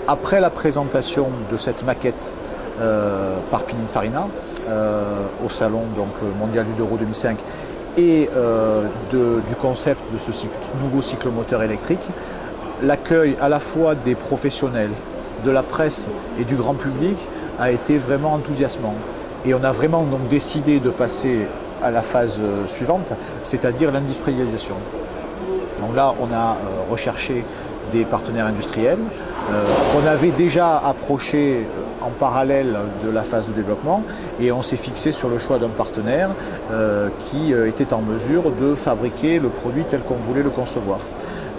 Après la présentation de cette maquette par Pininfarina au salon donc, mondial d'Euro 2005 et du concept de ce nouveau cyclomoteur électrique, l'accueil à la fois des professionnels, de la presse et du grand public a été vraiment enthousiasmant. Et on a vraiment donc décidé de passer à la phase suivante, c'est-à-dire l'industrialisation. Donc là, on a recherché des partenaires industriels qu'on avait déjà approchés en parallèle de la phase de développement et on s'est fixé sur le choix d'un partenaire qui était en mesure de fabriquer le produit tel qu'on voulait le concevoir.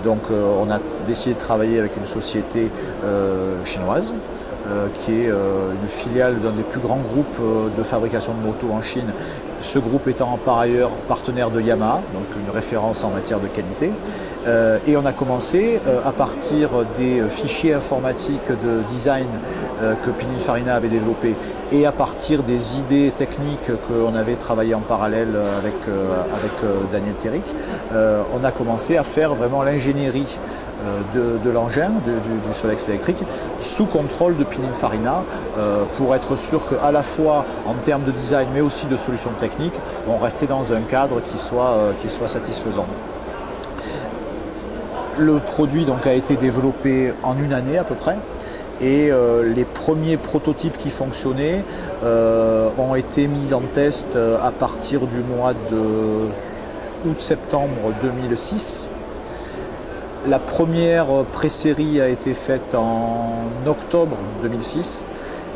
Donc on a décidé de travailler avec une société chinoise qui est une filiale d'un des plus grands groupes de fabrication de motos en Chine. Ce groupe étant par ailleurs partenaire de Yamaha, donc une référence en matière de qualité. Et on a commencé à partir des fichiers informatiques de design que Pininfarina avait développés et à partir des idées techniques qu'on avait travaillé en parallèle avec Daniel Terrick, on a commencé à faire vraiment l'ingénierie de l'engin, du Solex électrique, sous contrôle de Pininfarina pour être sûr qu'à la fois en termes de design mais aussi de solutions techniques, on restait dans un cadre qui soit satisfaisant. Le produit donc, a été développé en une année à peu près et les premiers prototypes qui fonctionnaient ont été mis en test à partir du mois de août-septembre 2006. La première pré-série a été faite en octobre 2006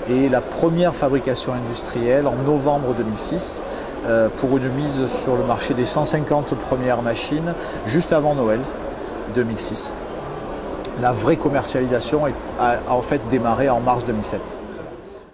et la première fabrication industrielle en novembre 2006 pour une mise sur le marché des 150 premières machines juste avant Noël 2006. La vraie commercialisation a en fait démarré en mars 2007.